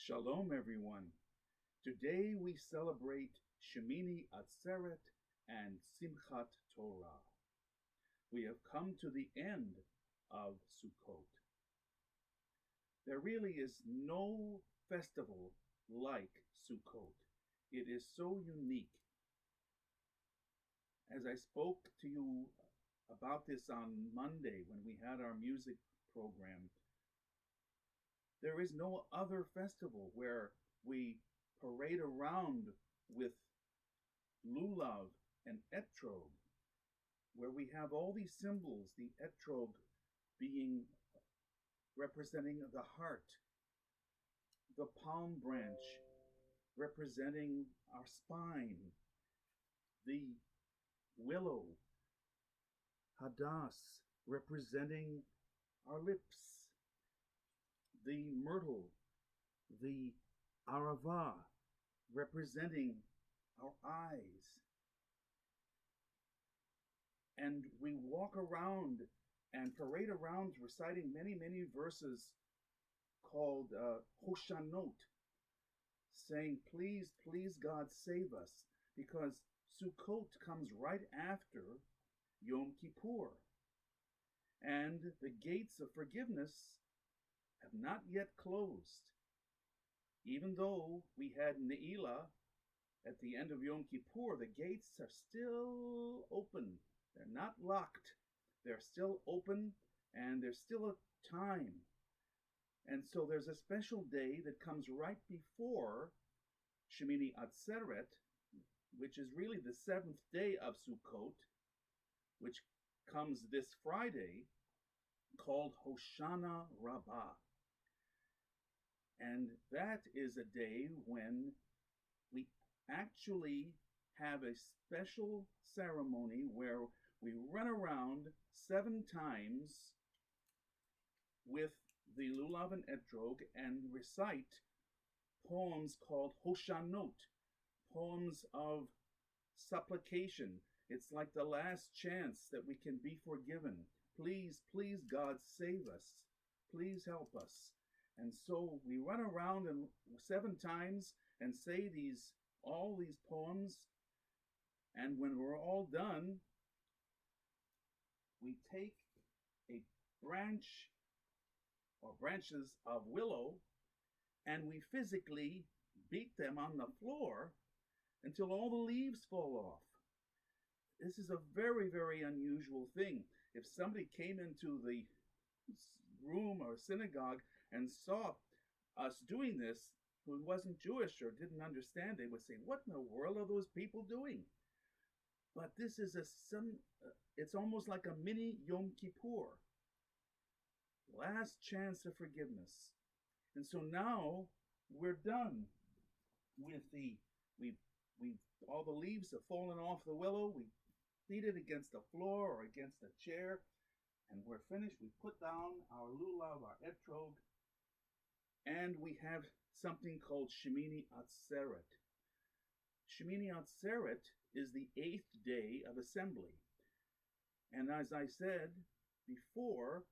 Shalom, everyone. Today we celebrate Shemini, Atzeret, and Simchat Torah. We have come to the end of Sukkot. There really is no festival like Sukkot. It is so unique. As I spoke to you about this on Monday when we had our music program, there is no other festival where we parade around with lulav and etrog, where we have all these symbols, the etrog being representing the heart, the palm branch representing our spine, the willow, hadas, representing our lips, the myrtle, the arava, representing our eyes. And we walk around and parade around reciting many verses called Hoshanot, saying, please, please, God, save us, because Sukkot comes right after Yom Kippur. And the gates of forgiveness have not yet closed. Even though we had Ne'ilah at the end of Yom Kippur, the gates are still open. They're not locked. They're still open, and there's still a time. And so there's a special day that comes right before Shemini Atzeret, which is really the seventh day of Sukkot, which comes this Friday, called Hoshana Rabbah. And that is a day when we actually have a special ceremony where we run around 7 times with the lulav and etrog and recite poems called Hoshanot, poems of supplication. It's like the last chance that we can be forgiven. Please, please, God, save us. Please help us. And so we run around and 7 times and say all these poems. And when we're all done, we take a branch or branches of willow and we physically beat them on the floor until all the leaves fall off. This is a very unusual thing. If somebody came into the room or synagogue and saw us doing this, who wasn't Jewish or didn't understand, they would say, what in the world are those people doing? But this is it's almost like a mini Yom Kippur. Last chance of forgiveness. And so now we're done with all the leaves have fallen off the willow. We beat it against the floor or against a chair, and we're finished. We put down our lulav, our etrog, and we have something called Shemini Atzeret. Shemini Atzeret is the 8th day of assembly. And as I said before,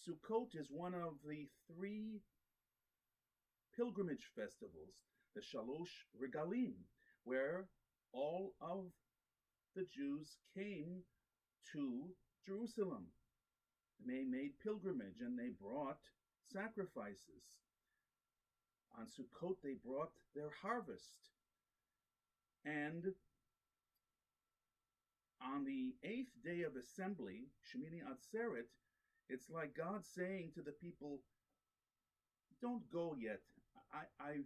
Sukkot is one of the 3 pilgrimage festivals, the Shalosh Regalim, where all of the Jews came to Jerusalem. They made pilgrimage and they brought sacrifices. On Sukkot, they brought their harvest. And on the 8th day of assembly, Shemini Atzeret, it's like God saying to the people, don't go yet. I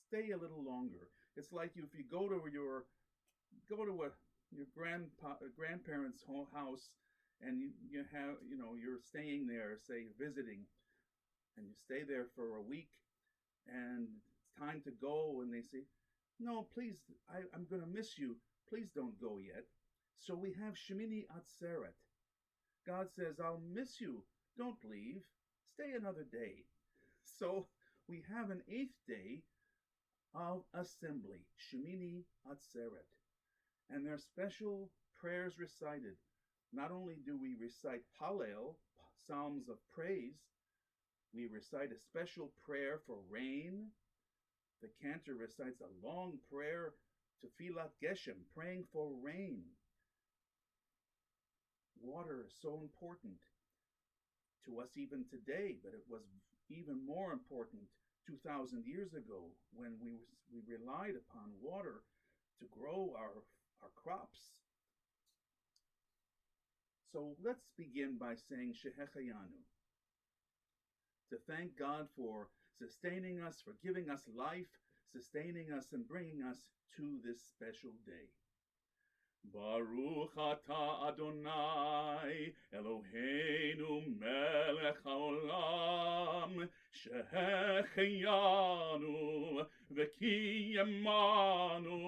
stay a little longer. It's like if you go to your grandparents' house and you're staying there, say visiting, and you stay there for a week and it's time to go and they say, no, please, I'm going to miss you. Please don't go yet. So we have Shemini Atzeret. God says, I'll miss you. Don't leave. Stay another day. So we have an 8th day of assembly, Shemini Atzeret. And there are special prayers recited. Not only do we recite Hallel, psalms of praise, We recite a special prayer for rain. The cantor recites a long prayer, Tefilat Geshem, praying for rain. Water is so important to us even today, but it was even more important 2,000 years ago when we relied upon water to grow our crops. So let's begin by saying Shehechayanu, to thank God for sustaining us, for giving us life, sustaining us, and bringing us to this special day. Baruch atah Adonai Eloheinu melech haolam shehecheyanu v'kiyemanu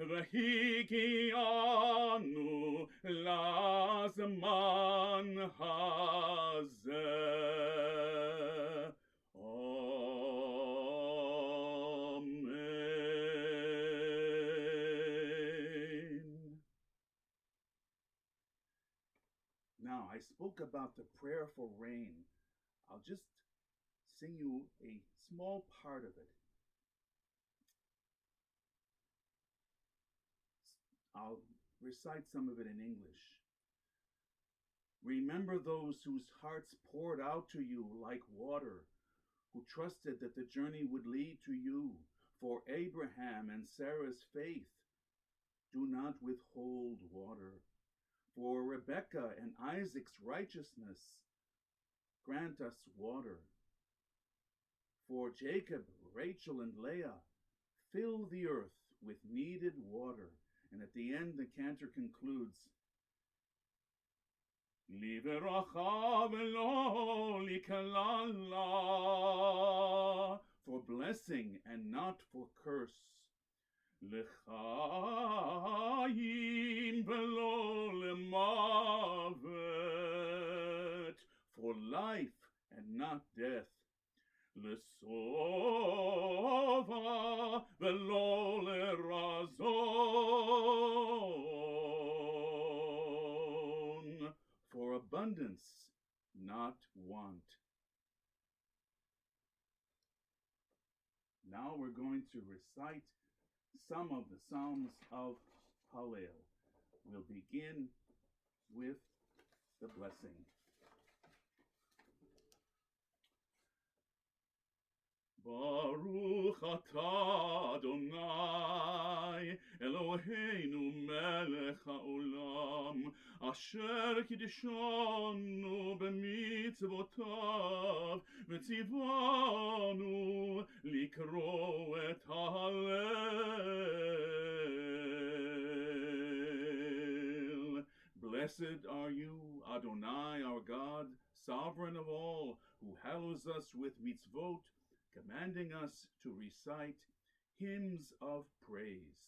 v'higianu lazman hazeh. Now, I spoke about the prayer for rain. I'll just sing you a small part of it. I'll recite some of it in English. Remember those whose hearts poured out to you like water, who trusted that the journey would lead to you. For Abraham and Sarah's faith, do not withhold water. For Rebekah and Isaac's righteousness, grant us water. For Jacob, Rachel, and Leah, fill the earth with needed water. And at the end, the cantor concludes, Liveracha v'lo likalala, for blessing and not for curse. L'chaim v'lo l'mavet, for life and not death. L'sova v'lo l'razon, for abundance, not want. Now we're going to recite some of the Psalms of Hallel. We'll begin with the blessing. Baruch atah Adonai Eloheinu melech haolam asher kiddushanu b'mitzvotav v'tzivanu likro et Hallel. Blessed are you, Adonai, our God, sovereign of all, who hallows us with mitzvot, commanding us to recite hymns of praise.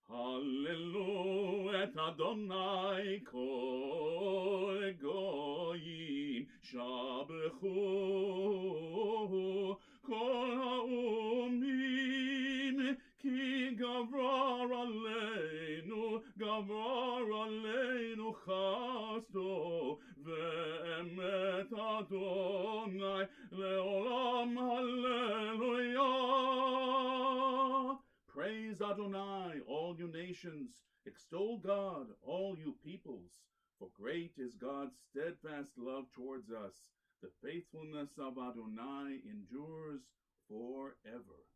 Hallelu et Adonai kol goyim shabechu kol ha'umim ki gavrar aleinu chasto ve'emet Adonai leolam hallelujah. Praise Adonai, all you nations. Extol God, all you peoples. For great is God's steadfast love towards us. The faithfulness of Adonai endures forever.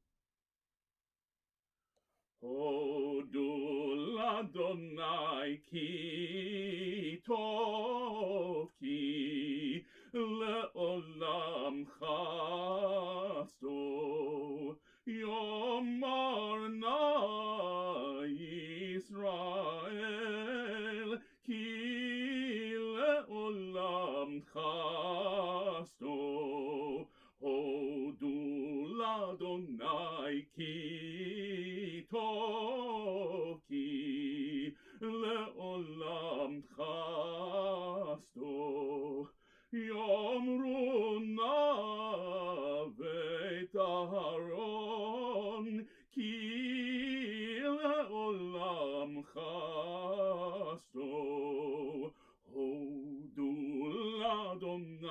Hodu l'Adonai ki tov ki le'olam chasto. Yomar na Yisrael ki le'olam chasto. Hodu l'Adonai ki tov ki le'olam chasto. Yomru na veit Aharon ki le'olam chasto. Hodu l'Adonai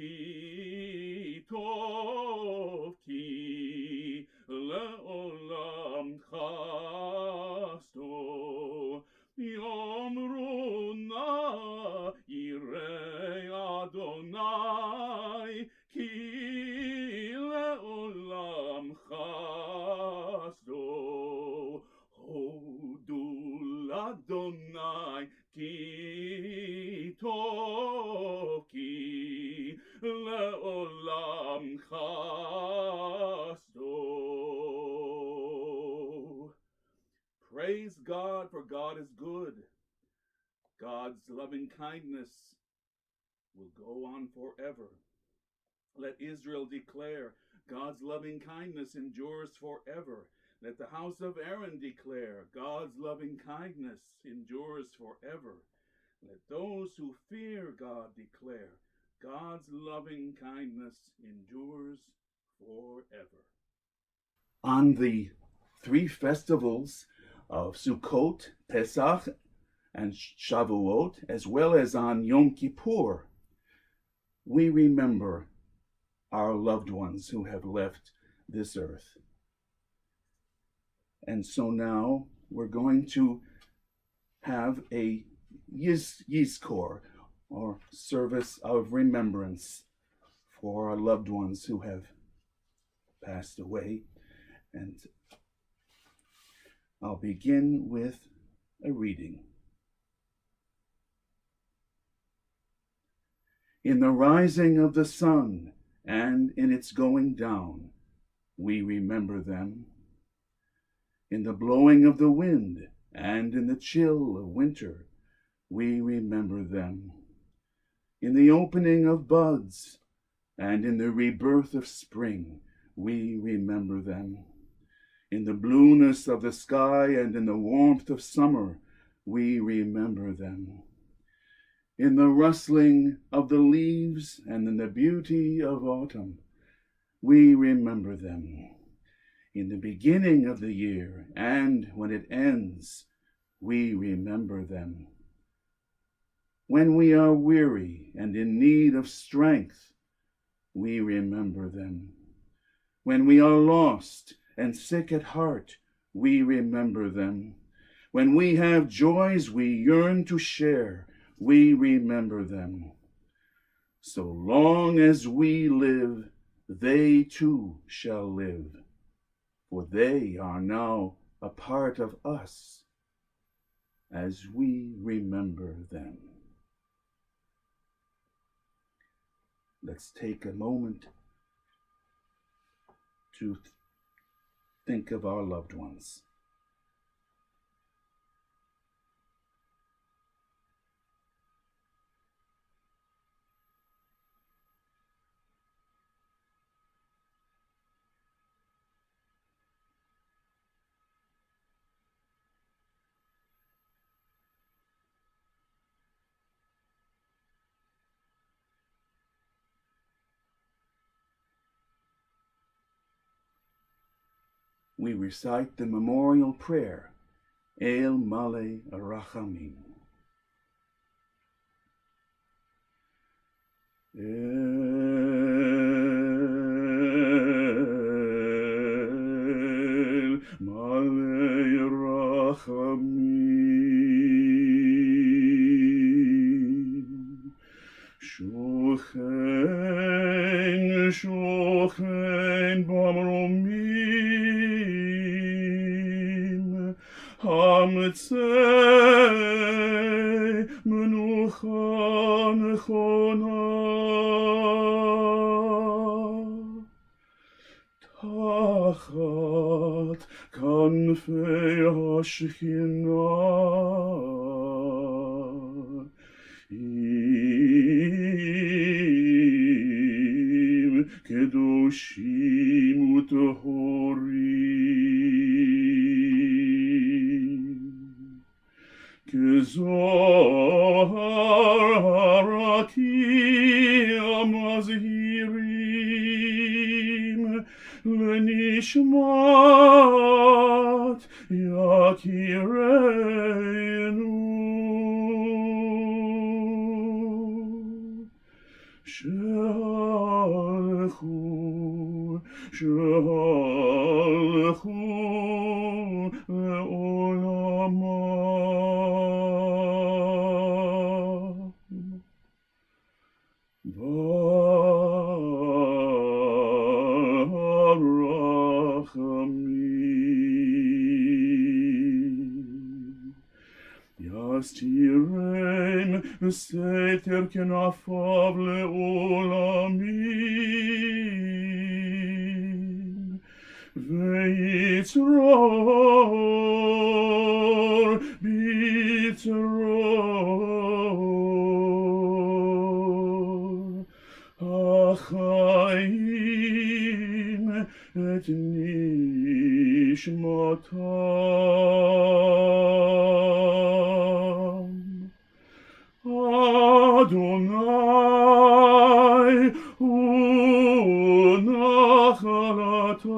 כי טוב, כי לעולם חסדו. יאמרו נא ירא אדוני, כי לעולם חסדו. הודו לאדוני, כי טוב, כי לעולם חסדו. Praise God, for God is good. God's loving kindness will go on forever. Let Israel declare, God's loving kindness endures forever. Let the house of Aaron declare, God's loving kindness endures forever. Let those who fear God declare, God's loving kindness endures forever. On the three festivals of Sukkot, Pesach, and Shavuot, as well as on Yom Kippur, we remember our loved ones who have left this earth. And so now we're going to have a Yizkor, or service of remembrance for our loved ones who have passed away. And I'll begin with a reading. In the rising of the sun and in its going down, we remember them. In the blowing of the wind and in the chill of winter, we remember them. In the opening of buds and in the rebirth of spring, we remember them. In the blueness of the sky and in the warmth of summer, we remember them. In the rustling of the leaves and in the beauty of autumn, we remember them. In the beginning of the year and when it ends, we remember them. When we are weary and in need of strength, we remember them. When we are lost and sick at heart, we remember them. When we have joys we yearn to share, we remember them. So long as we live, they too shall live, for they are now a part of us as we remember them. Let's take a moment to think of our loved ones. We recite the memorial prayer, El Male Rachamim. El Male Rachamim. Shochen, Shochen Bamromim, Hamtzei Menucha Nechona, Tachat Kanfei HaShekhinah, Im Kedoshim Utehorim, Kezohar Harakim Mazhirim, Lenishmat Yakireinu, שהלכו, שהלכו לעולמם. ברחמים. יסתירם בסתר כנפיו לעולמים, ויצרור ביצרור החיים את נשמתם. אדוני הוא נחלתם,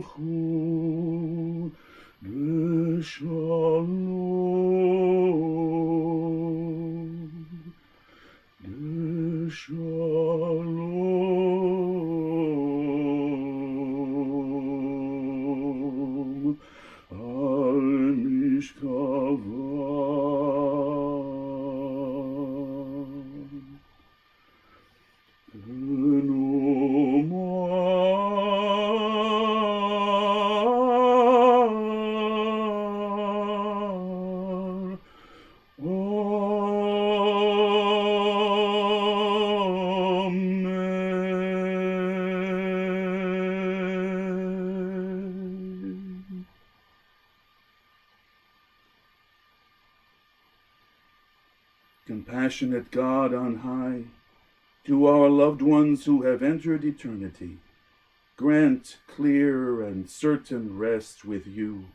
וינוחו בשלום, בשלום על משכבם. ונאמר Amen. Compassionate God on high, to our loved ones who have entered eternity, grant clear and certain rest with you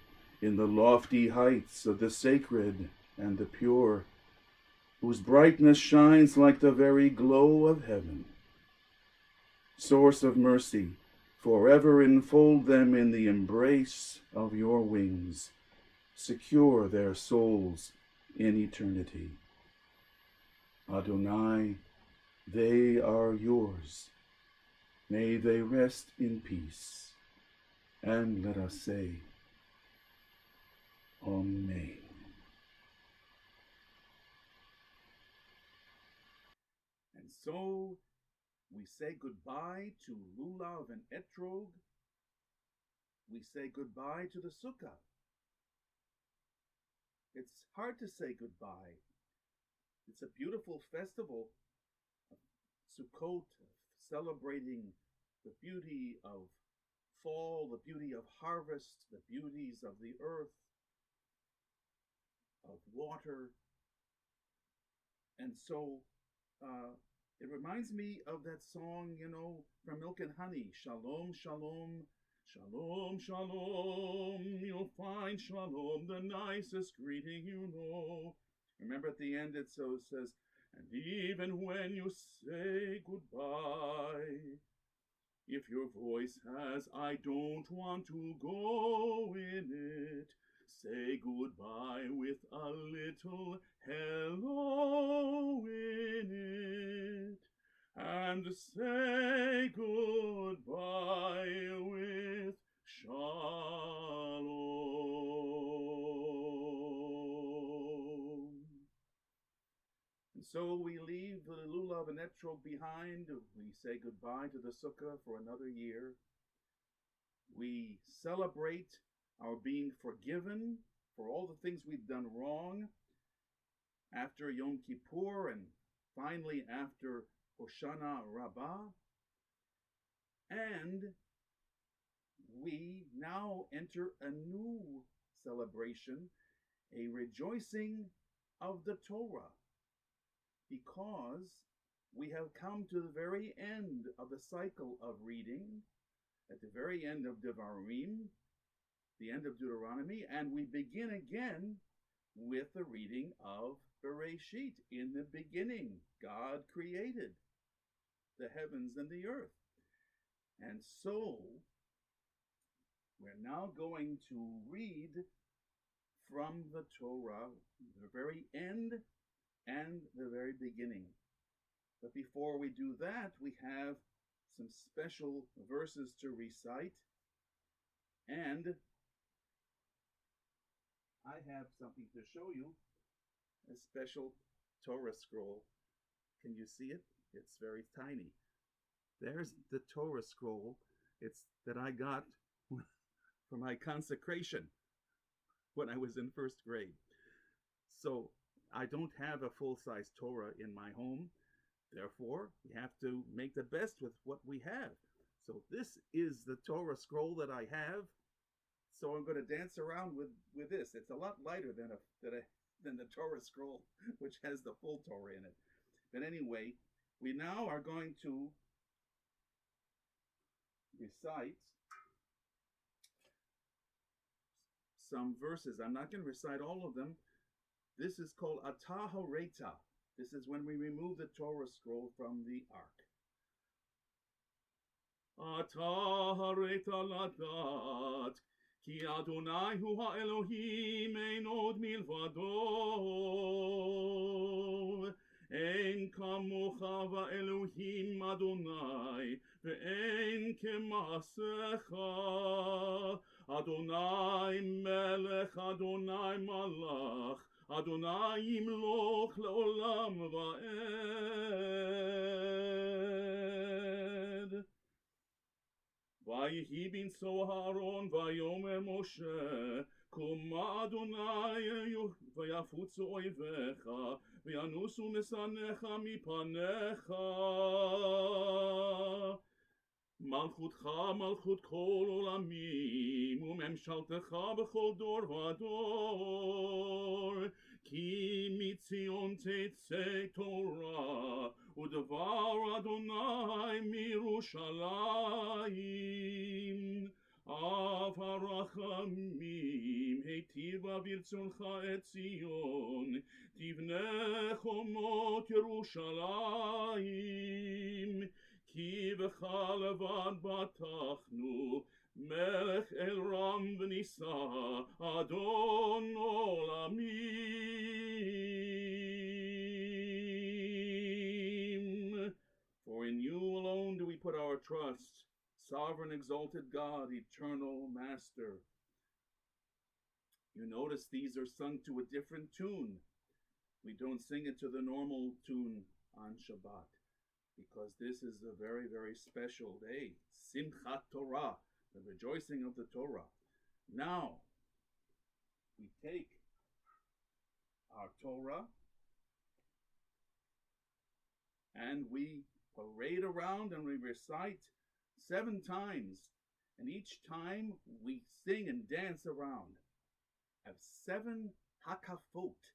in the lofty heights of the sacred and the pure, whose brightness shines like the very glow of heaven. Source of mercy, forever enfold them in the embrace of your wings. Secure their souls in eternity. Adonai, they are yours. May they rest in peace. And let us say, Amen. And so we say goodbye to Lulav and Etrog. We say goodbye to the Sukkah. It's hard to say goodbye. It's a beautiful festival, Sukkot, celebrating the beauty of fall, the beauty of harvest, the beauties of the earth, of water. And so it reminds me of that song, from Milk and Honey, Shalom, Shalom, Shalom, Shalom, you'll find Shalom, the nicest greeting you know. Remember at the end it says, and even when you say goodbye, if your voice has, I don't want to go in it, say goodbye with a little hello in it, and say goodbye with shalom. And so we leave the Lulav and Etrog behind. We say goodbye to the Sukkah for another year. We celebrate our being forgiven for all the things we've done wrong after Yom Kippur and finally after Hoshana Rabbah. And we now enter a new celebration, a rejoicing of the Torah, because we have come to the very end of the cycle of reading, at the very end of Devarim, the end of Deuteronomy, and we begin again with the reading of Bereshit. In the beginning, God created the heavens and the earth. And so We're now going to read from the Torah, the very end and the very beginning. But before we do that, we have some special verses to recite, and I have something to show you, a special Torah scroll. Can you see it? It's very tiny. There's the Torah scroll. It's that I got for my consecration when I was in first grade. So I don't have a full-size Torah in my home. Therefore, we have to make the best with what we have. So this is the Torah scroll that I have. So I'm going to dance around with this. It's a lot lighter than the Torah scroll, which has the full Torah in it. But anyway, we now are going to recite some verses. I'm not going to recite all of them. This is called Atah Hareta. This is when we remove the Torah scroll from the ark. Atah Hareta ladat, ki Adonai hu ha'Elohim ein od milvado. Ein kamocha va'Elohim Adonai, ve'ein kema'asecha. Adonai melech, Adonai malach, Adonai yimloch le'olam va'ed. Vayihi binso Aaron vayomer Moshe, Kuma Adonai vayafutzu oivecha, v'yanusu mesanecha mipanecha. Malchutcha malchut kol olamim, umemshaltecha b'chol dor vador. Ki mitzion tetzei Torah, u'devar Adonai mirushalayim. Av harachamim, heitiva virtzoncha et Zion, tivne chomot Yerushalayim. Ki v'cha levad batachnu, melech el ram v'nisa, Adon olamim. For in you alone do we put our trust, sovereign exalted God, eternal Master. You notice these are sung to a different tune. We don't sing it to the normal tune on Shabbat, because this is a very, very special day. Simchat Torah, the rejoicing of the Torah. Now, we take our Torah and we parade around and we recite 7 times. And each time we sing and dance around. Have 7 hakafot.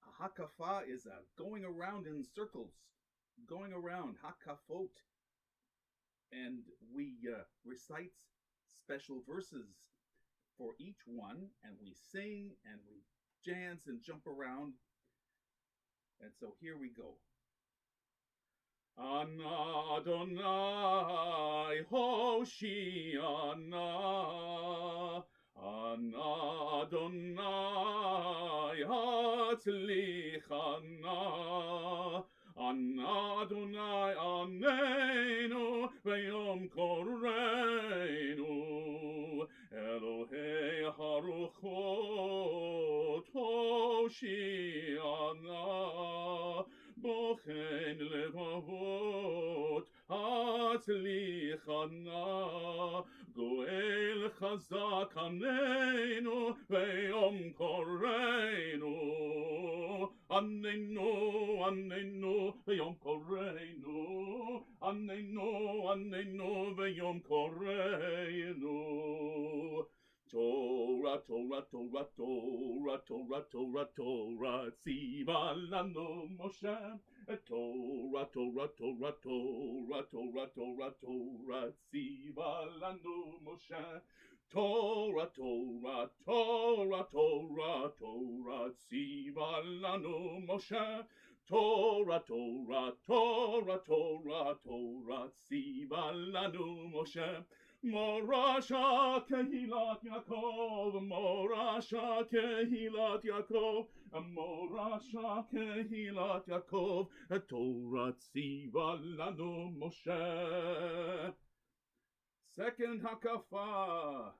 A hakafa is a going around in circles. Going around, hakafot, and we recite special verses for each one, and we sing and we dance and jump around. And so here we go. Ana Adonai Hoshiana, Ana Adonai Hatzlichana. Ana Adonai Anenu V'yom Koreinu, Elohei Haruchot Hoshiana, Bochen Levavot Hatzlichana, Goel Chazak Anenu V'yom Koreinu, Anenu, Anenu V'yom Koreinu, Anenu, Anenu V'yom Koreinu. Torah, Torah, Torah, Torah, Torah, Torah, Torah, Tziva lanu Moshe. Torah, Torah, Torah, Torah, Torah, Torah, Torah, Tziva lanu Moshe. Torah, Torah, Torah, Torah, Torah, Tziva lanu Moshe. Torah, Torah, Torah, Torah, Torah, Tziva lanu Moshe. Morasha Kehilat Yaakov, Morasha Kehilat Yaakov, Morasha Kehilat Yaakov, Torah tziva lanu Moshe. Second hakafa.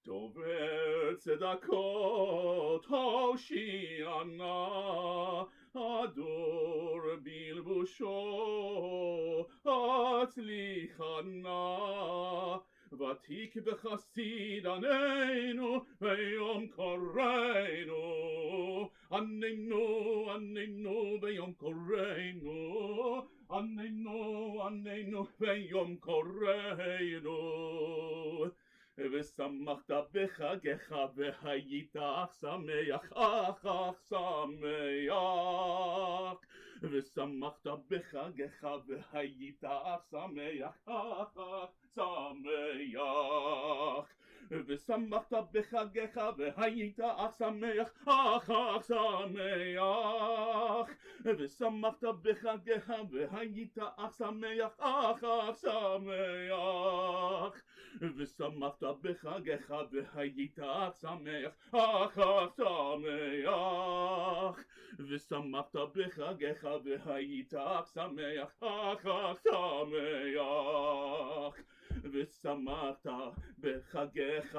Dover tzedakot Hoshiana Ador bilbusho Atzlichana Vatik b'chasid anenu V'yom koreinu Anenu v'yom koreinu Anenu v'yom koreinu ושמחת בחגיך והיית אך שמח, אך שמח. ושמחת בחגיך והיית אך שמח, אך שמח. ושמחת בחגיך והיית אך שמח, אך שמח. ושמחת בחגיך והיית אך שמח, אך שמח. ושמחת בחגיך והיית אך שמח, אך שמח. ושמחת בחגיך והיית אך שמח, אך שמח. ושמחת בחגיך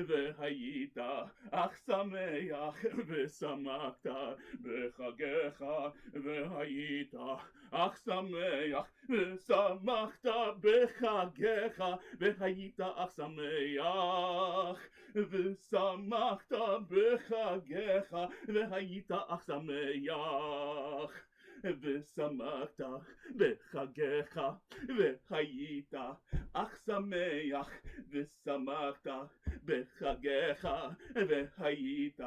והיית אך שמח. ושמחת בחגיך והיית אך שמח. ושמחת בחגיך והיית אך שמח. ושמחת בחגיך והיית אך שמח. ושמחת בחגיך והיית אך שמח. ושמחת בחגיך והיית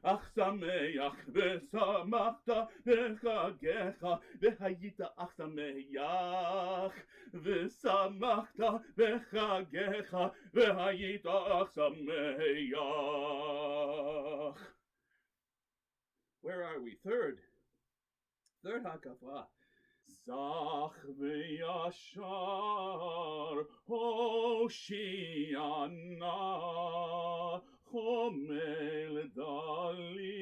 אך שמח. ושמחת בחגיך והיית אך שמח. ושמחת בחגיך והיית אך שמח. Where are we? Third hakafa. Zach v'yashar Hoshiana Chomel dalim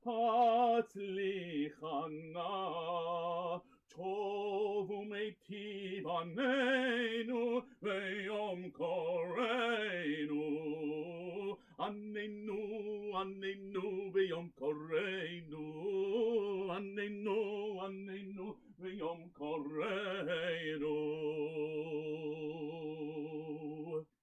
Hatzlichana Tov u'meitiv anenu v'yom koreinu Anenu v'yom koreinu Anenu v'yom koreinu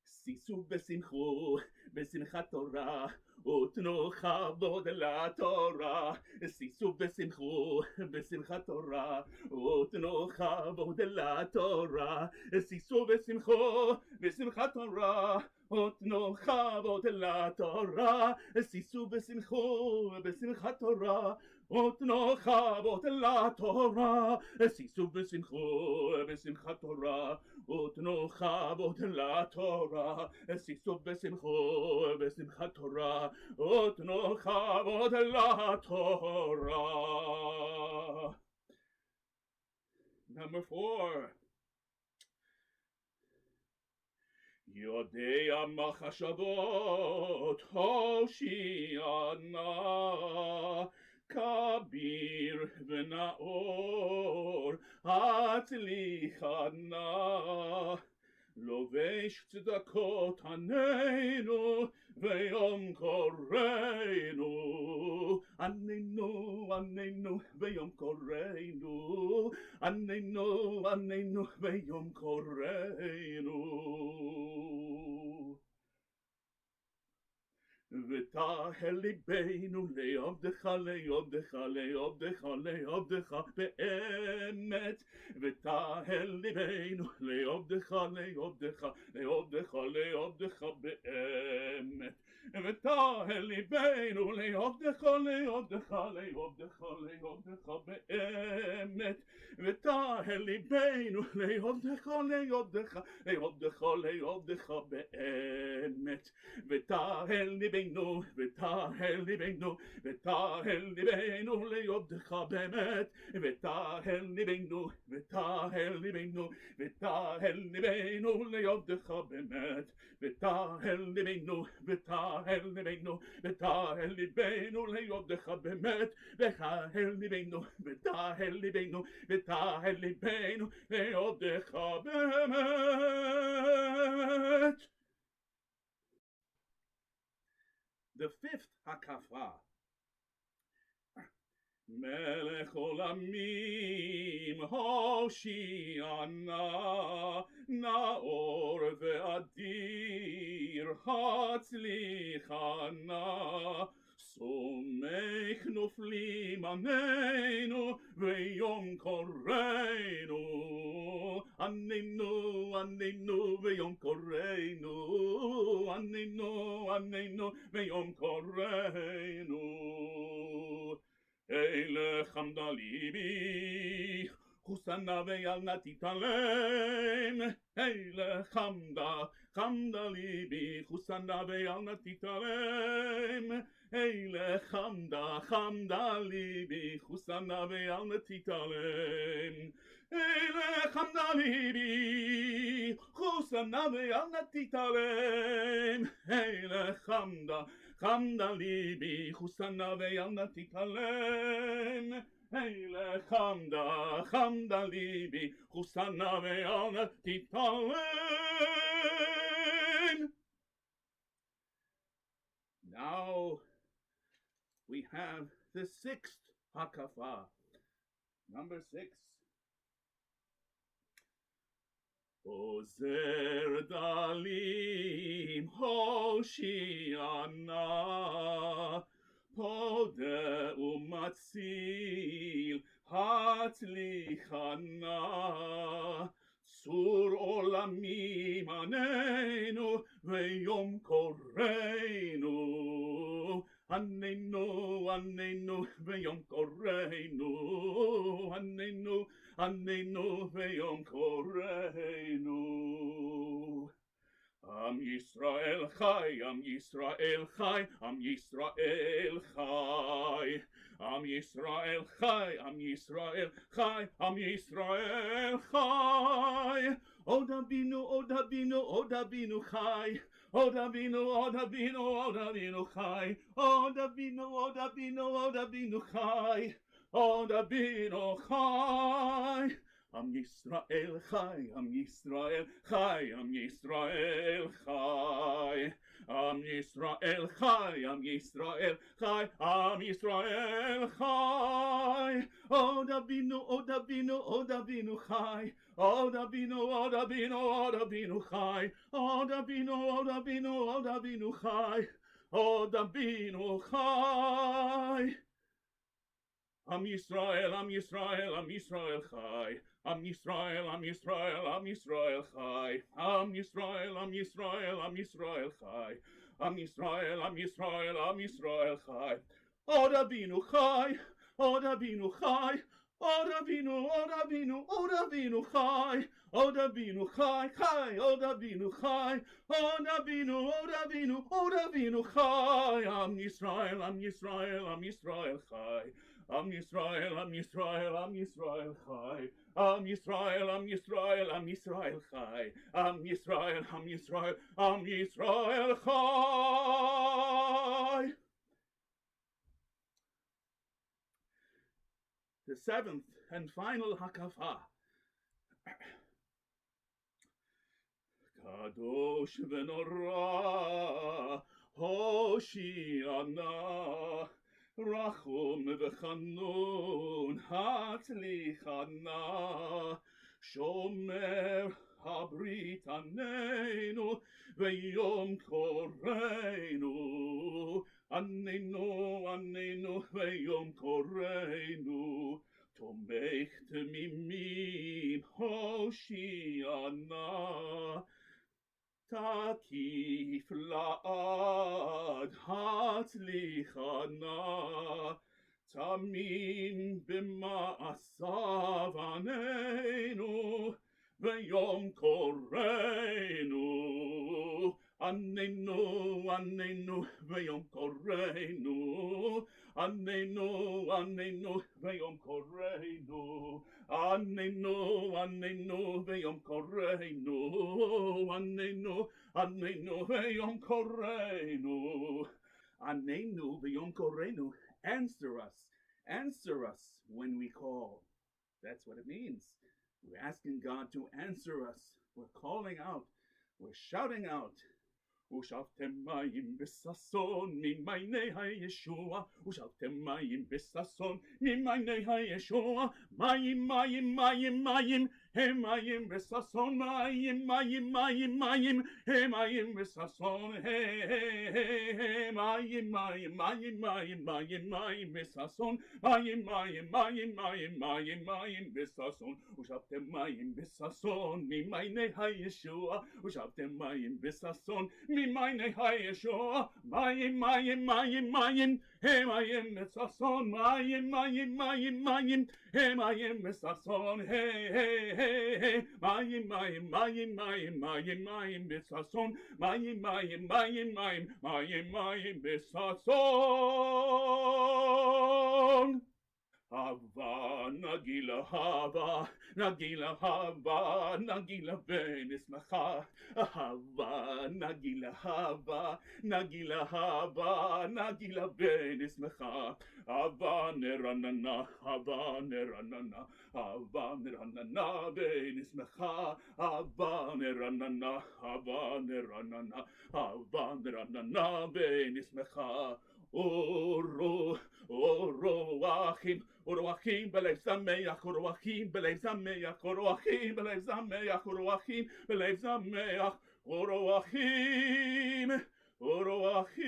Sisu v'simchu בשמחת תורה ותנו כבוד לתורה. שישו ושמחו בשמחת תורה ותנו כבוד לתורה. שישו ושמחו בשמחת תורה ותנו כבוד לתורה. שישו ושמחו בשמחת תורה ותנו כבוד לתורה. שישו ושמחו בשמחת תורה ותנו כבוד לתורה. שישו ושמחו בשמחת תורה ותנו כבוד לתורה. Number 4. יודע מחשבות הושיענה כביר ונאור הצליחנה. לובש צדקות עננו ויום קוראנו. עננו ויום קוראנו. עננו ויום קוראנו. ותהל ליבנו לעבדך לעבדך לעבדך לעבדך באמת. ותהל ליבנו לעבדך לעבדך לעבדך לעבדך באמת. ותהל ליבנו לעבדך לעבדך לעבדך לעבדך באמת. ותהל ליבנו לעבדך לעבדך לעבדך לעבדך באמת. ותהל ליבנו ליבנו ותהל ליבנו ותהל ליבנו ליודך באמת ותהל ליבנו ותהל ליבנו ותהל ליבנו ליודך באמת ותהל ליבנו ותהל ליבנו ותהל ליבנו ליודך באמת ותהל ליבנו ותהל ליבנו ותהל ליבנו ליודך באמת. The fifth hakafa. Melech olamim hoshiana naor ve'adir hatzlichana somech noflim anenu ve'yom koreinu anenu anenu ve'yom koreinu anenu anenu ve'yom koreinu. Eile chamda libi Husana ve'al natitalem Eile chamda libi Husana ve'al natitalem Eile chamda libi Husana ve'al natitalem Eile chamda libi Husana ve'al natitalem Eile chamda libi Husana ve'al natitalem Eile chamda libi Husana ve'al natitalem. Now we have the sixth hakafa, number 6. Ozer dalim hoshiana Pode umatzil hatzlichana Sur olamim anenu ve'yom koreinu Anenu anenu ve'yom koreinu Anenu ve'yom koreinu. Am Yisrael chai, Am Yisrael chai, Am Yisrael chai, Am Yisrael chai, Am Yisrael chai, Am Yisrael chai. Od Avinu, Od Avinu, Od Avinu chai, Od Avinu, Od Avinu, Od Avinu chai, Od Avinu, Od Avinu, Od Avinu chai, Od Avinu chai. Am Yisrael chai, Am Yisrael chai, Am Yisrael chai, Am Yisrael chai, Am Yisrael chai, Am Yisrael chai. Od Avinu, Od Avinu, Od Avinu chai, Od Avinu, Od Avinu, Od Avinu chai, Od Avinu, Od Avinu, Od Avinu chai, Od Avinu chai. Am Yisrael, Am Yisrael, Am Yisrael chai, Am Yisrael, Am Yisrael, Am Yisrael chai, Am Yisrael, Am Yisrael, Am Yisrael chai, Am Yisrael, Am Yisrael, Am Yisrael chai. Od Avinu chai, Od Avinu chai, Od Avinu, Od Avinu, Od Avinu chai, Od Avinu chai, chai, Od Avinu chai, Od Avinu, Od Avinu, Od Avinu chai. Am Yisrael, Am Yisrael, Am Yisrael chai, Am Yisrael, Am Yisrael, Am Yisrael chai, Am Yisrael, Am Yisrael, Am Yisrael chai, Am Yisrael, Am Yisrael, Am Yisrael chai. The seventh and final hakafa. Kadosh v'nora Hoshiana Rachum v'chanun hatzlichana Shomer habrit anenu ve'yom koreinu Anenu ve'yom koreinu Tomech temimim Hoshiana Takif la'ad hatzlichana Tamim b'ma'asav anenu Ve'yom koreinu Anenu, Anenu v'yom koreinu. Anenu, Anenu v'yom koreinu. Anenu, Anenu v'yom koreinu. Anenu, Anenu v'yom koreinu. Anenu v'yom koreinu. Answer us when we call. That's what it means. We're asking God to answer us. We're calling out. We're shouting out. ושאבתם מים בששון ממעייני הישועה, ושאבתם מים בששון ממעייני הישועה, מים מים מים מים הם מים בששון, מים מים מים מים הם מים בששון, מים מים מים מים מים מים בששון, מים מים מים מים מים מים בששון, ושאבתם מים בששון ממעייני הישועה, ושאבתם מים בששון ממעייני הישועה, מים מים מים מים הם מים בששון, מים מים מים מים הם מים בששון, מים מים מים מים מים מים בששון, מים מים מים מים מים מים בששון. Hava nagila hava nagila hava nagila benismacha, hava nagila hava nagila hava nagila benismacha, hava neranana hava neranana hava neranana benismacha, hava neranana hava neranana hava neranana benismacha. Oro, oro, achim, oro, achim, belev zameach, oro, achim, belev zameach, oro, achim, belev zameach, oro, achim, belev zameach, oro, achim, oro, achim,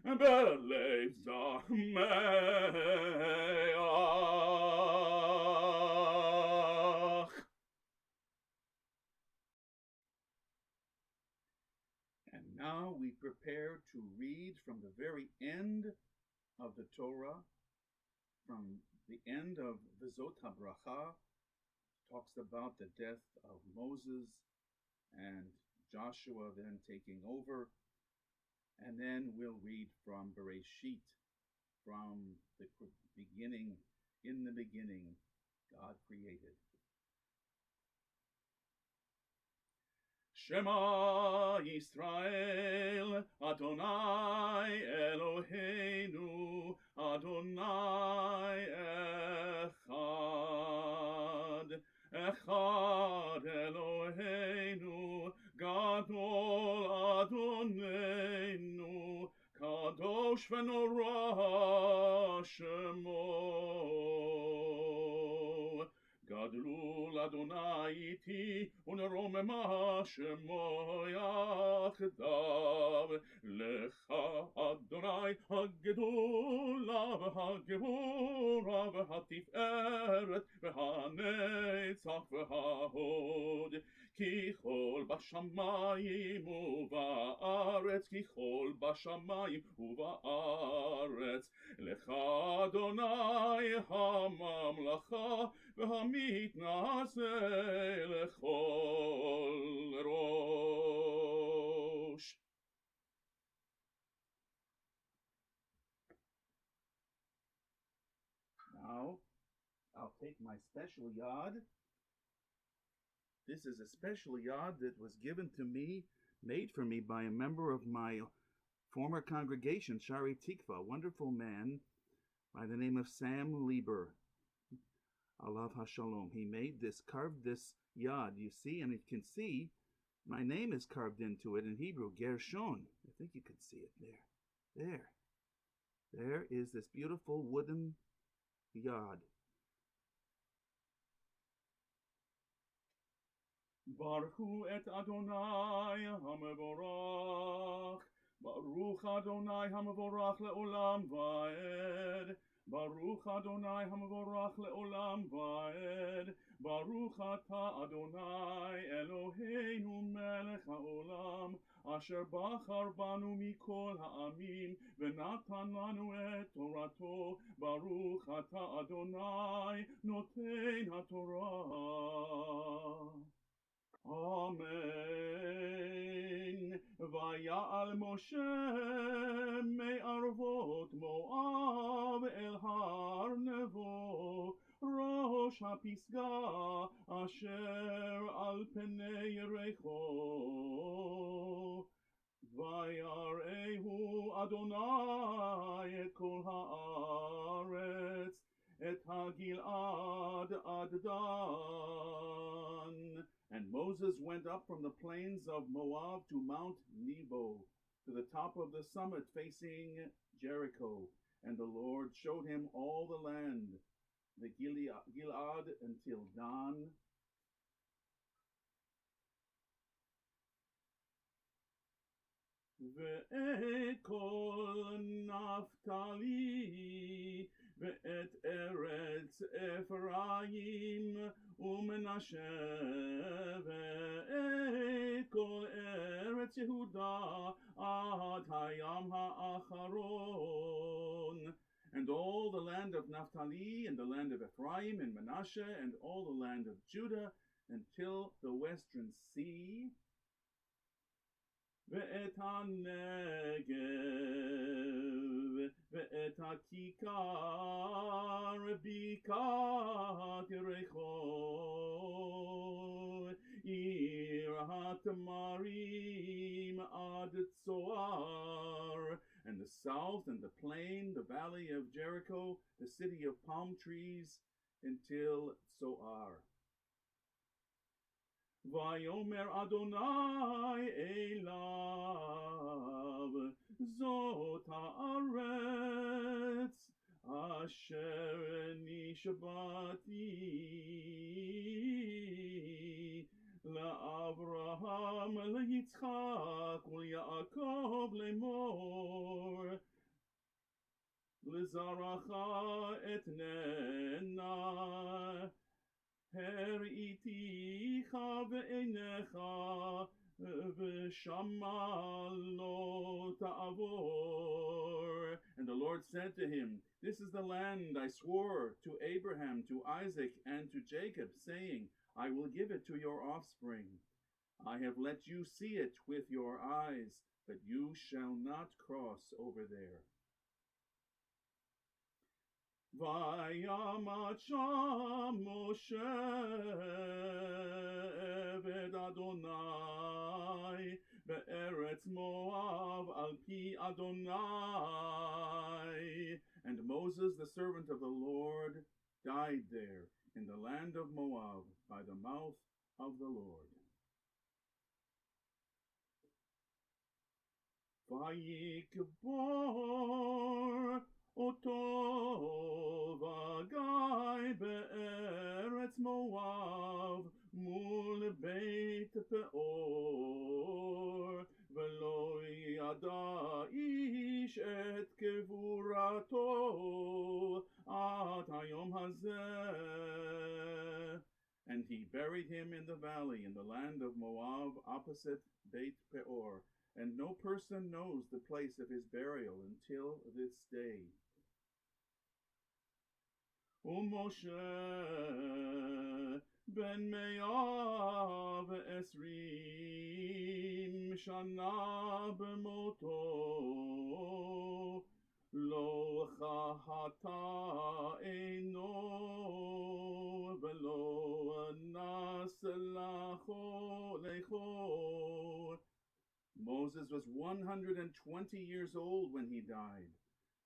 belev zameach. And now we prepare to read from the very end of the Torah, from the end of V'zot HaBracha, talks about the death of Moses and Joshua then taking over. And then we'll read from Bereshit, from the beginning. In the beginning, God created. Shema Yisrael, Adonai Eloheinu, Adonai Echad, Echad Eloheinu, Gadol Adonenu, Kadosh v'norah Shemo. Gadlul Adonai iti unromema shemo yachdav, lecha Adonai hagedula v'hagevura v'hatiferet v'hanetzach v'hahod, ki chol bashamayim uva'aretz, ki chol bashamayim uva'aretz, lecha Adonai hamamlacha והמתנשא לכל ראש. Now, I'll take my special yad. This is a special yad that was given to me, made for me by a member of my former congregation, Shari Tikva, a wonderful man by the name of Sam Lieber. Alav HaShalom. He made this, carved this yad, you see, and you can see my name is carved into it in Hebrew, Gershon. I think you can see it there. There is this beautiful wooden yad. Baruch et Adonai HaMevorach, Baruch Adonai HaMevorach le'olam va'ed, Baruch Adonai HaMevorach le'olam va'ed, Baruch ata Adonai Eloheinu melech ha'olam, asher bachar banu mikol ha'amim, v'natan lanu et Torato, Baruch ata Adonai noten ha'Torah. Amen. ויעל משה מערבות מואב אל הר נבו ראש הפסגה אשר על פני יריחו ויראהו אדוני את כל הארץ את הגלעד עד דן. And Moses went up from the plains of Moab to Mount Nebo, to the top of the summit facing Jericho. And the Lord showed him all the land, the Gilead until Dan. ואת כל נפתלי ואת ארץ אפרים ומנשה ואת כל ארץ יהודה עד הים האחרון. And all the land of Naphtali and the land of Ephraim and Manasseh and all the land of Judah until the western sea. ואת הנגב ואת הכיכר בקעת יריחו עיר התמרים עד צוער, and the south and the plain, the valley of Jericho, the city of palm trees until Zoar. ויאמר אדוני אליו זאת הארץ אשר נשבעתי לאברהם ליצחק וליעקב לאמור לזרעך אתננה הראיתיך בעיניך ושמה לא תעבור. And the Lord said to him, This is the land I swore to Abraham, to Isaac, and to Jacob, saying, I will give it to your offspring. I have let you see it with your eyes, but you shall not cross over there. וימת שם משה עבד אדוני בארץ מואב על פי אדוני. And Moses, the servant of the Lord, died there in the land of Moab by the mouth of the Lord. ויקבור אותו וגיא בארץ מואב מול בית פאור ולא ידע איש את קבורתו עד היום הזה. And he buried him in the valley in the land of Moab opposite Beit Peor, and no person knows the place of his burial until this day. ומשה בן 120 שנה במותו לא חטא אינו ולא נס לכו. Moses was 120 years old when he died.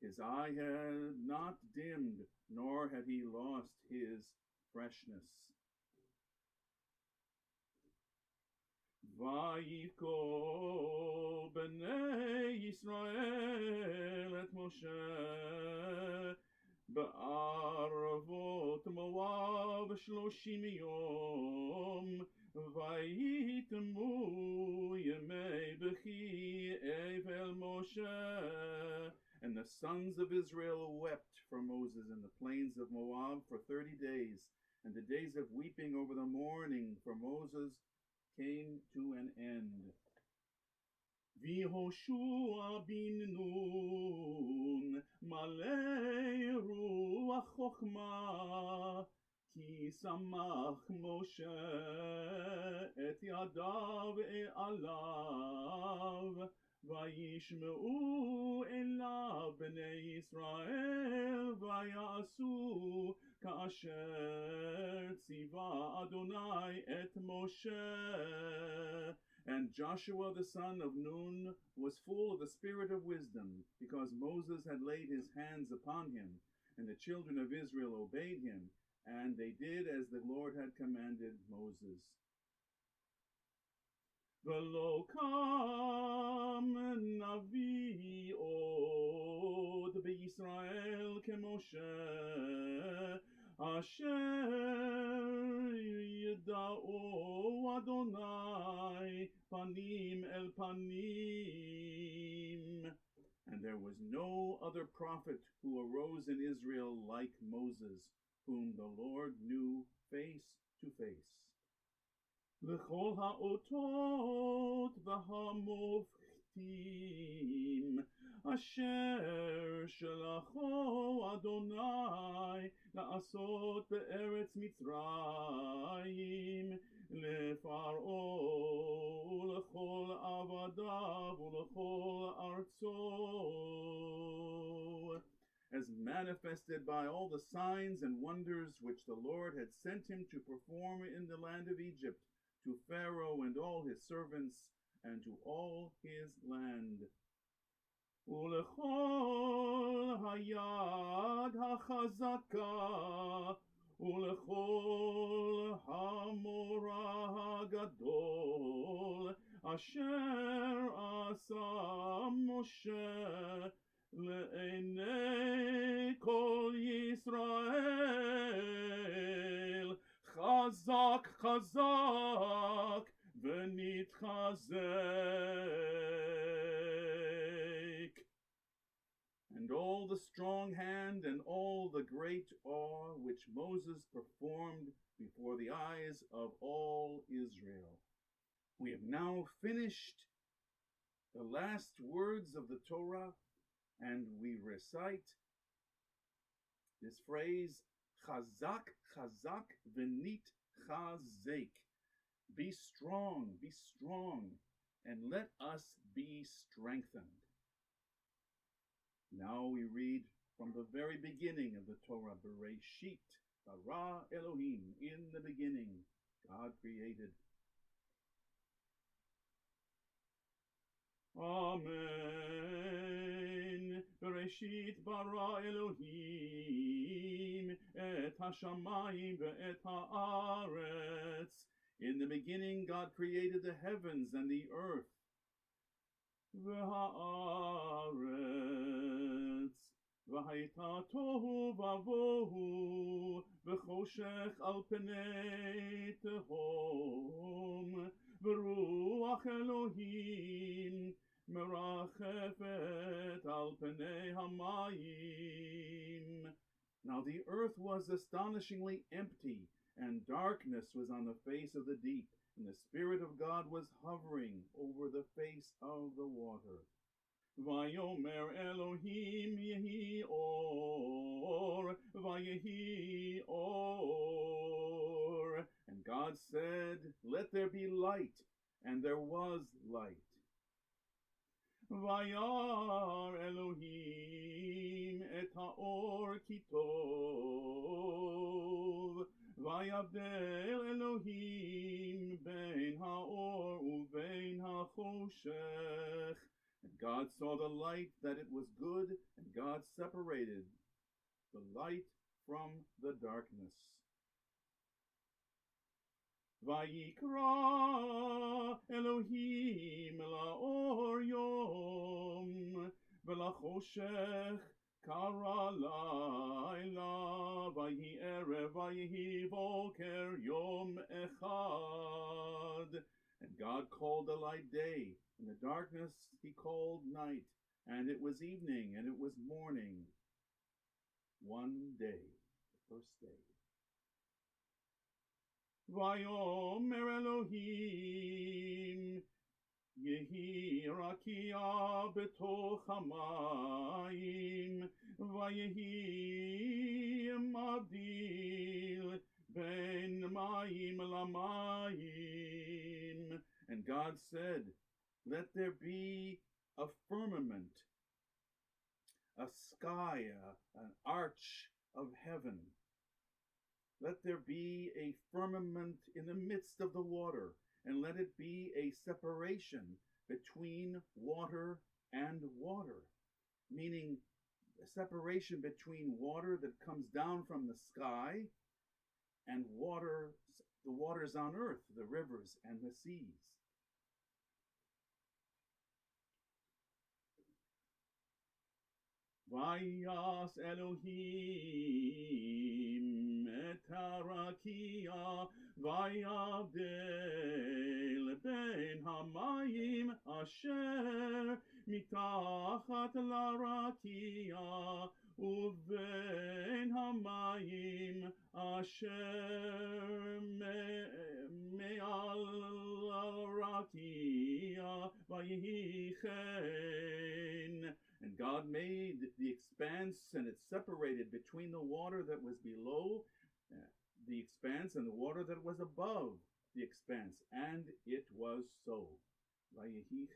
His eye had not dimmed, nor had he lost his freshness. ויקרא בני ישראל את משה בערבות מואב 30 יום ויתמו ימי בכי אבל משה. And the sons of Israel wept for Moses in the plains of Moab for 30 days, and the days of weeping over the mourning for Moses came to an end. ויהושע בן נון מלא רוח חוכמה כי שמח משה את את ידיו עליו, וישמעו אליו בני ישראל, ויעשו כאשר ציווה אדוני את משה. And Joshua the son of Nun was full of the spirit of wisdom, because Moses had laid his hands upon him, and the children of Israel obeyed him, and they did as the Lord had commanded Moses. ולא קם נביא עוד בישראל כמשה, אשר ידעו אדוני פנים אל פנים. And there was no other prophet who arose in Israel like Moses, whom the Lord knew face to face. לכל האותות והמופתים אשר שלחו אדוני לעשות בארץ מצרים, לפרעה ולכל עבדיו ולכל ארצו, as manifested by all the signs and wonders which the Lord had sent him to perform in the land of Egypt, to Pharaoh and all his servants, and to all his land. ולכל היד החזקה, ולכל המורא הגדול, אשר עשה משה לעיני כל ישראל, חזק חזק ונתחזק. And all the strong hand and all the great awe which Moses performed before the eyes of all Israel. We have now finished the last words of the Torah, and we recite this phrase, Chazak, Chazak, Venit Chazek. Be strong, and let us be strengthened. Now we read from the very beginning of the Torah, Bereshit, bara Elohim, in the beginning, God created. Amen. Bereshit bara Elohim et hashamayim ve'et haaretz. In the beginning, God created the heavens and the earth. Ve'haaretz v'hayta tohu vavohu v'choshech al penei tehom v'ruach Elohim merachefet al penei hamayim. Now the earth was astonishingly empty, and darkness was on the face of the deep, and the Spirit of God was hovering over the face of the water. Vayomer Elohim yehi or, vayehi or. And God said, let there be light, and there was light. Vayar Elohim et haor kitov, vayabdel Elohim bein haor uvein hachoshech. And God saw the light that it was good, and God separated the light from the darkness. Vayikra Elohim la'or yom, v'lachoshech kara layla, vayhi erev vayhi boker yom echad. And God called the light day, and the darkness he called night, and it was evening, and it was morning. One day, the first day. Vayomer Elohim yehi rakia betoch hamayim, vayehi mavdil ben mayim lamayim. God said, let there be a firmament, a sky, an arch of heaven. Let there be a firmament in the midst of the water, and let it be a separation between water and water, meaning a separation between water that comes down from the sky and water, the waters on earth, the rivers and the seas. Vayas Elohim et harakia vayavdel ben hamayim asher mitachat larakia uven hamayim asher me'al rakia vayichen. And God made the expanse, and it separated between the water that was below the expanse and the water that was above the expanse. And it was so. Vayehi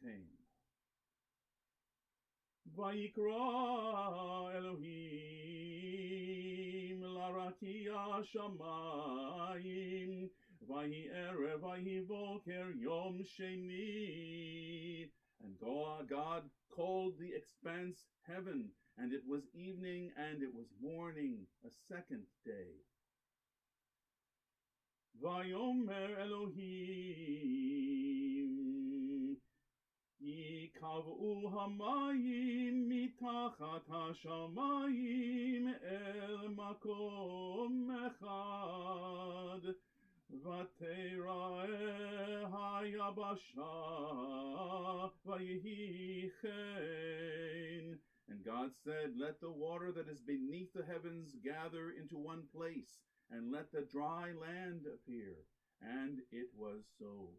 Vayikra Elohim larakia shamayim vayi erev vayi boker yom sheni. And God called the expanse heaven, and it was evening and it was morning, a second day. Vayomer Elohim yikav'u hamayim mitachat hashamayim el makom echad ותראה היבשה ויהי כן. And God said, let the water that is beneath the heavens gather into one place, and let the dry land appear. And it was so.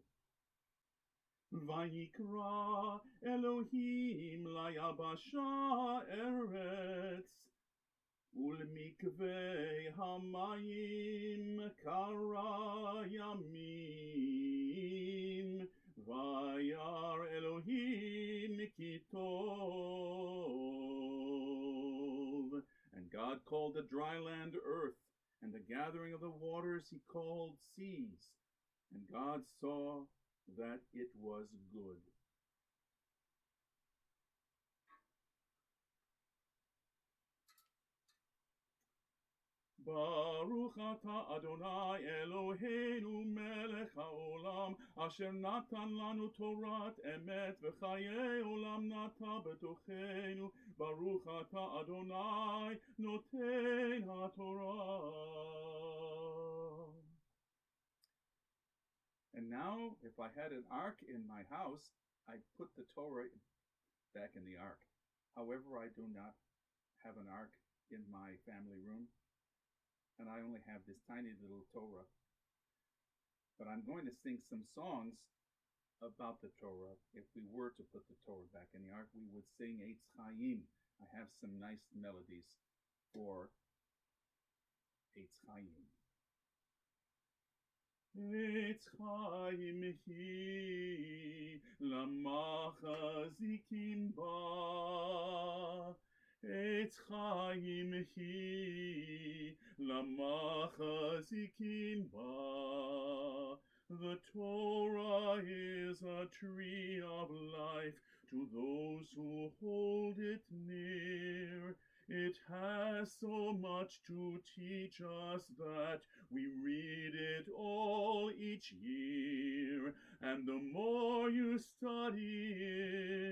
Vayikra Elohim layabasha eretz ולמקווה המים קרא ימים וירא אלוהים כי טוב. And God called the dry land earth, and the gathering of the waters he called seas. And God saw that it was good. Baruch atah Adonai Eloheinu melech haolam asher natan lanu torat emet v'chayei olam nata betochenu. Baruch atah Adonai noten haTorah. And now, if I had an ark in my house, I'd put the Torah back in the ark. However, I do not have an ark in my family room, and I only have this tiny little Torah. But I'm going to sing some songs about the Torah. If we were to put the Torah back in the ark, we would sing Eitz Chaim. I have some nice melodies for Eitz Chaim. Eitz Chaim hi lamachazikim ba. Eitz Chaim hi lamachazikim ba. The Torah is a tree of life to those who hold it near. It has so much to teach us that we read it all each year. And the more you study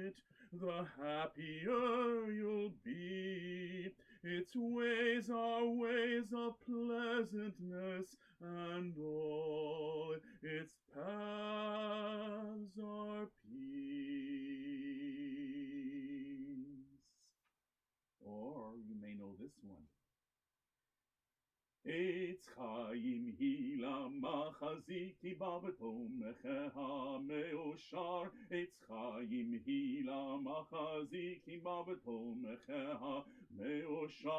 it, the happier you'll be. Its ways are ways of pleasantness, and all its paths are peace. Or you may know this one. Eitz Chaim hi lamachaziki ba v'tomecheha me'oshar. Eitz Chaim hi lamachaziki ba v'tomecheha me'oshar.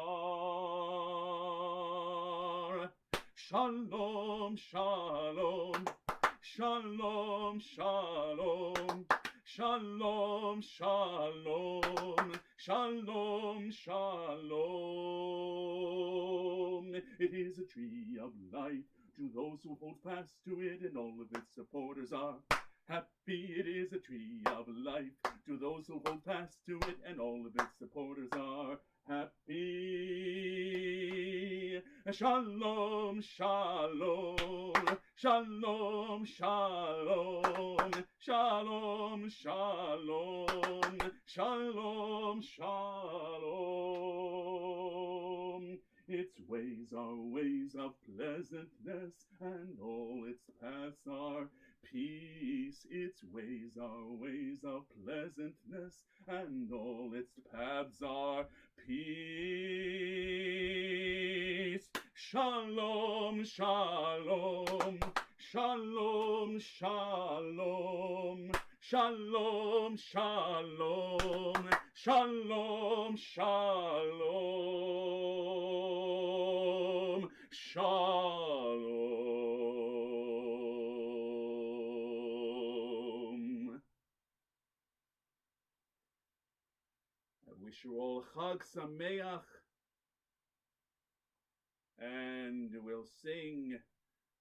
Shalom, shalom, Shalom, shalom, shalom, shalom, shalom, shalom. It is a tree of life to those who hold fast to it, and all of its supporters are happy. It is a tree of life to those who hold fast to it, and all of its supporters are happy. Shalom, shalom, shalom, shalom, shalom, shalom, shalom, shalom. Its ways are ways of pleasantness, and all its paths are peace. Its ways are ways of pleasantness, and all its paths are peace. Shalom, shalom, shalom, shalom, shalom, shalom, shalom, shalom, shalom. I wish you all Chag Sameach, and we'll sing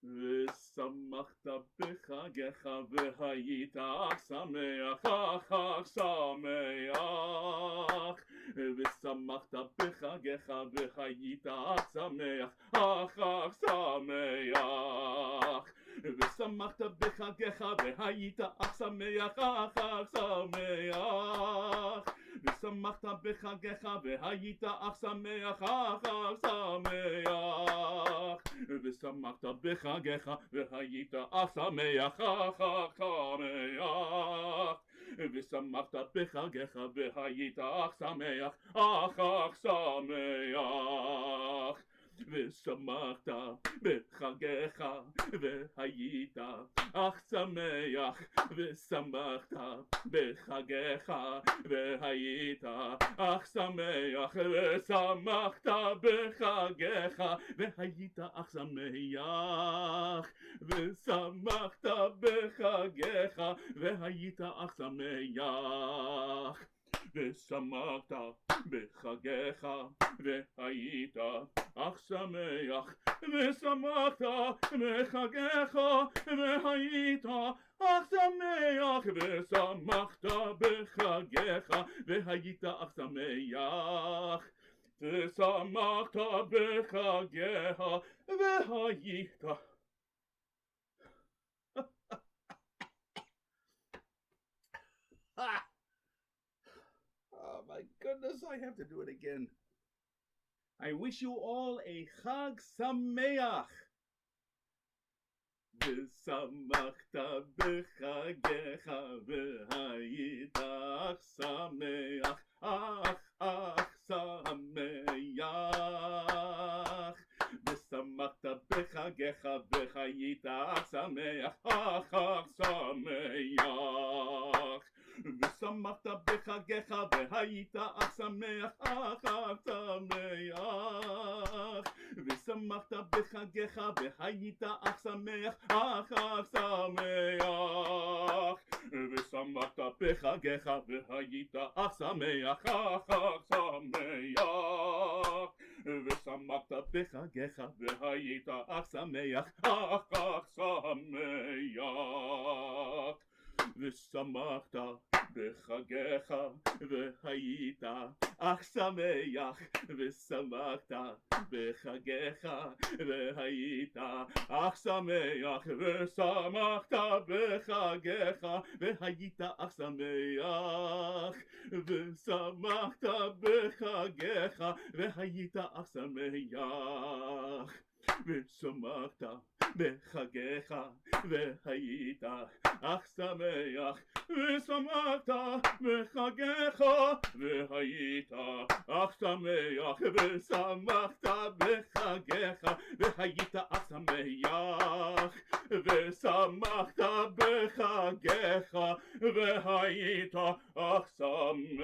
ושמחת בחגך והיית אך שמח, אך שמח. ושמחת בחגך והיית אך שמח, אך שמח. ושמחת בחגך והיית אך שמח, אך שמח. ושמחת בחגך והיית אך שמח, אך שמח. ושמחת בחגך והיית אך שמח, אך שמח. ושמחת בחגך והיית אך שמח, אך שמח. ושמחת בחגך והיית אך שמח. ושמחת בחגך והיית אך שמח. ושמחת בחגך והיית אך שמח. ושמחת בחגך והיית אך שמח. ושמחת בחגך והיית אך שמח. ושמחת בחגך והיית אך שמח. ושמחת בחגך והיית אך שמח. ושמחת בחגך והיית Oh my goodness, I have to do it again. I wish you all a Chag Sameach. ושמחת בחגך והיית אך שמח, אך שמח. ושמחת בחגך והיית אך שמח, אך שמח. ושמחת בחגך והיית אך שמח, אך שמח. ושמחת בחגך והיית אך שמח, אך שמח. ושמחת בחגך והיית אך שמח, אך שמח. ושמחת בחגך והיית אך שמח, אך שמח. ושמחת בחגך והיית אך שמח. ושמחת בחגך והיית אך שמח. ושמחת בחגך והיית אך שמח. ושמחת בחגך והיית אך שמח. ושמחת בחגך והיית אך שמח. ושמחת בחגך והיית אך שמח. ושמחת בחגך והיית אך שמח. ושמחת בחגך והיית אך שמח.